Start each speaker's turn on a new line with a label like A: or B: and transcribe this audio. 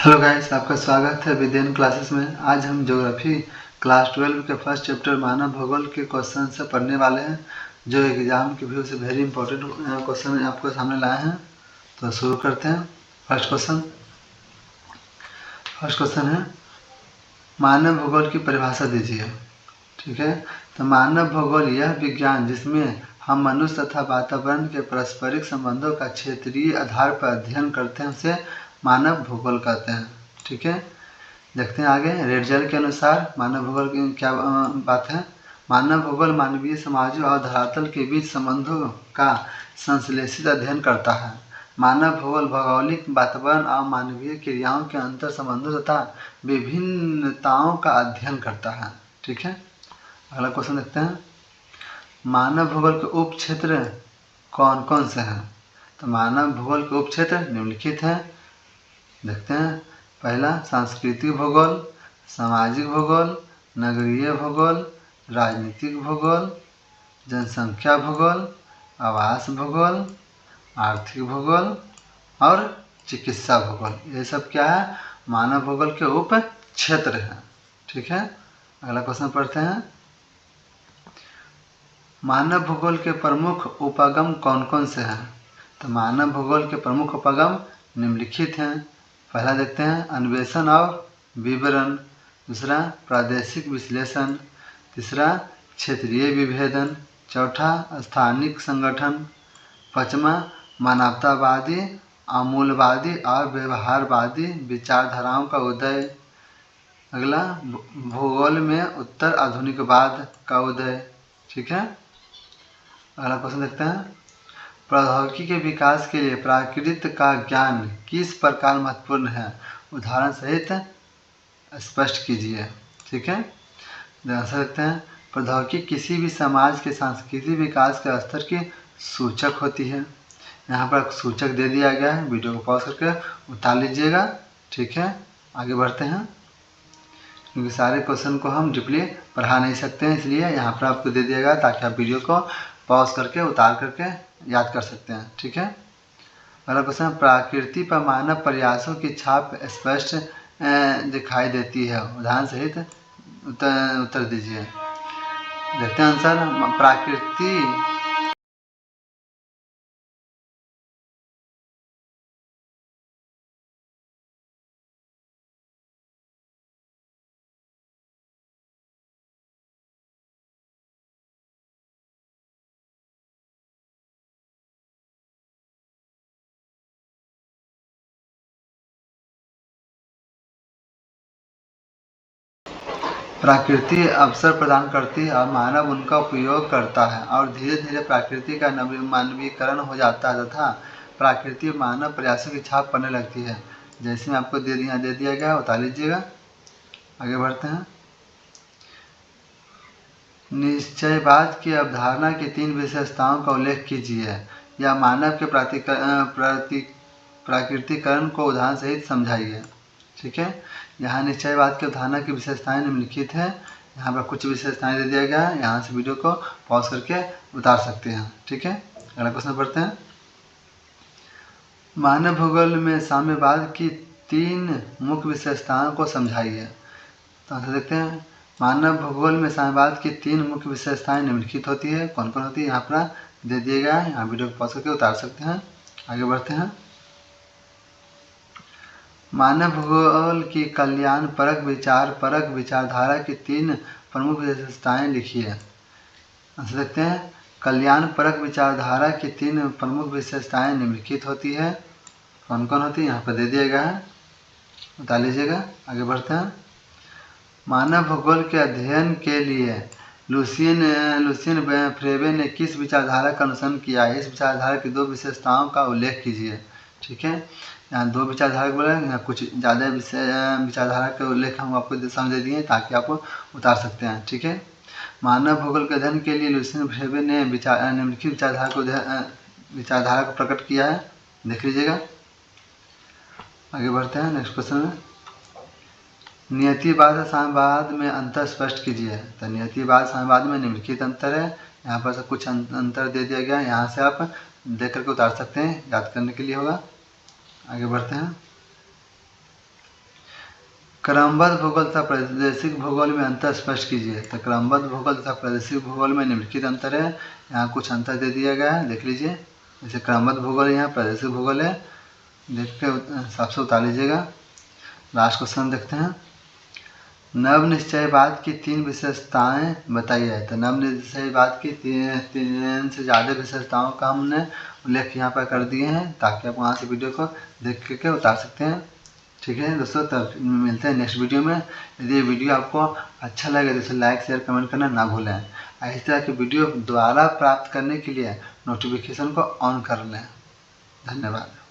A: Hello guys, आपका स्वागत है विद्यान क्लासेस में। आज हम ज्योग्राफी क्लास 12 के फर्स्ट चैप्टर मानव भूगोल के क्वेश्चन से पढ़ने वाले हैं, जो एग्जाम के व्यू से वेरी इंपॉर्टेंट क्वेश्चन आपको सामने लाए हैं। तो शुरू करते हैं। फर्स्ट क्वेश्चन है, मानव भूगोल की परिभाषा दीजिए। ठीक है, तो मानव भूगोल यह विज्ञान जिसमें हम मनुष्य तथा वातावरण के पारस्परिक संबंधों का क्षेत्रीय आधार पर अध्ययन करते हैं, उसे मानव भूगोल कहते हैं। ठीक है, देखते हैं आगे। रेडजल के अनुसार मानव भूगोल की क्या बात है। मानव भूगोल मानवीय समाजों और धरातल के बीच संबंधों का संश्लेषित अध्ययन करता है। मानव भूगोल भौगोलिक वातावरण और मानवीय क्रियाओं के अंतर संबंधों तथा विभिन्नताओं का अध्ययन करता है। ठीक है, अगला क्वेश्चन देखते हैं। मानव भूगोल के उप क्षेत्र कौन कौन से हैं? तो मानव भूगोल के उप क्षेत्र निम्नलिखित हैं। देखते हैं। पहला, सांस्कृतिक भूगोल, सामाजिक भूगोल, नगरीय भूगोल, राजनीतिक भूगोल, जनसंख्या भूगोल, आवास भूगोल, आर्थिक भूगोल और चिकित्सा भूगोल। ये सब क्या है? मानव भूगोल के उप क्षेत्र हैं। ठीक है, अगला क्वेश्चन पढ़ते हैं। मानव भूगोल के प्रमुख उपगम कौन कौन से हैं? तो मानव भूगोल के प्रमुख उपगम निम्नलिखित हैं। पहला देखते हैं, अन्वेषण और विवरण। दूसरा, प्रादेशिक विश्लेषण। तीसरा, क्षेत्रीय विभेदन। चौथा, स्थानिक संगठन। पाँचवा, मानवतावादी, आमूलवादी और व्यवहारवादी विचारधाराओं का उदय। अगला, भूगोल में उत्तर आधुनिकवाद का उदय। ठीक है, अगला क्वेश्चन देखते हैं। प्रौद्योगिकी के विकास के लिए प्राकृत का ज्ञान किस प्रकार महत्वपूर्ण है? उदाहरण सहित स्पष्ट कीजिए। ठीक है, आंसर देखते हैं। प्रौद्योगिकी किसी भी समाज के सांस्कृतिक विकास के स्तर की सूचक होती है। यहाँ पर सूचक दे दिया गया है, वीडियो को पॉज करके उतार लीजिएगा। ठीक है, आगे बढ़ते हैं, क्योंकि सारे क्वेश्चन को हम डीपली पढ़ा नहीं सकते हैं, इसलिए यहाँ पर आपको दे दिया गया ताकि आप वीडियो को पॉज करके उतार करके याद कर सकते हैं। ठीक है, अगला क्वेश्चन, प्रकृति पर मानव प्रयासों की छाप स्पष्ट दिखाई देती है। उदाहरण सहित उत्तर दीजिए। देखते हैं आंसर। प्रकृति प्रकृति अवसर प्रदान करती है और मानव उनका उपयोग करता है, और धीरे धीरे प्रकृति का मानवीकरण हो जाता है तथा प्रकृति मानव प्रयासों की छाप पड़ने लगती है। जैसे मैं आपको दे दिया गया, उतार लीजिएगा। आगे बढ़ते हैं। निश्चयवाद की अवधारणा की 3 विशेषताओं का उल्लेख कीजिए या मानव के प्राकृतिकरण को उदाहरण सहित समझाइए। ठीक है, यहाँ निश्चयवाद की अवधारणा की विशेषताएं निम्नलिखित है। यहाँ पर कुछ विशेषताएं दे दिया गया है, यहाँ से वीडियो को पॉज करके उतार सकते हैं। ठीक है, अगला क्वेश्चन पढ़ते हैं। मानव भूगोल में साम्यवाद की 3 मुख्य विशेषताओं को समझाइए। तो आंसर देखते हैं। मानव भूगोल में साम्यवाद की 3 मुख्य विशेषताएं निम्नलिखित होती है। कौन कौन होती है यहाँ पर दे दिए गया है, यहाँ वीडियो को पॉज करके उतार सकते हैं। आगे बढ़ते हैं। मानव भूगोल की कल्याणपरक विचारधारा की 3 प्रमुख विशेषताएं लिखिए। आंसर देखते हैं। कल्याणपरक विचारधारा की 3 प्रमुख विशेषताएं निम्नलिखित होती है। कौन कौन होती है यहाँ पर दे दिया गया है, बता लीजिएगा। आगे बढ़ते हैं। मानव भूगोल के अध्ययन के लिए लुसियन फ्रेबे ने किस विचारधारा का अनुसरण किया है? इस विचारधारा की 2 विशेषताओं का उल्लेख कीजिए। ठीक है, यहाँ 2 विचारधारा बोला है, यहाँ कुछ ज़्यादा विचारधारा के उल्लेख हम आपको समझ दिए ताकि आप उतार सकते हैं। ठीक है, मानव भूगोल के अध्ययन के लिए लुसियन फ्रेबे ने निम्नलिखित विचारधारा को प्रकट किया है, देख लीजिएगा। आगे बढ़ते हैं नेक्स्ट क्वेश्चन में। नियतिवाद और साम्यवाद में अंतर स्पष्ट कीजिए। तो नियतिवाद साम्यवाद में निम्नलिखित अंतर है। यहाँ पर से कुछ अंतर दे दिया गया है, यहाँ से आप देख करके उतार सकते हैं, याद करने के लिए होगा। आगे बढ़ते हैं। क्रमबद्ध भूगोल तथा प्रादेशिक भूगोल में अंतर स्पष्ट कीजिए। तो क्रमबद्ध भूगोल तथा प्रादेशिक भूगोल में निम्नलिखित अंतर है। यहाँ कुछ अंतर दे दिया गया है, देख लीजिए। जैसे क्रमबद्ध भूगोल है, यहाँ प्रादेशिक भूगोल है, देख के हिसाब से उतार लीजिएगा। लास्ट क्वेश्चन देखते हैं। नवनिश्चयवाद की 3 विशेषताएं बताइए। तो नवनिश्चयवाद की 3 से ज़्यादा विशेषताओं का हमने उल्लेख यहाँ पर कर दिए हैं, ताकि आप वहाँ से वीडियो को देख के उतार सकते हैं। ठीक है दोस्तों, तब मिलते हैं नेक्स्ट वीडियो में। यदि ये वीडियो आपको अच्छा लगे तो इसे लाइक शेयर कमेंट करना ना भूलें। इस तरह की वीडियो दोबारा प्राप्त करने के लिए नोटिफिकेशन को ऑन कर लें। धन्यवाद।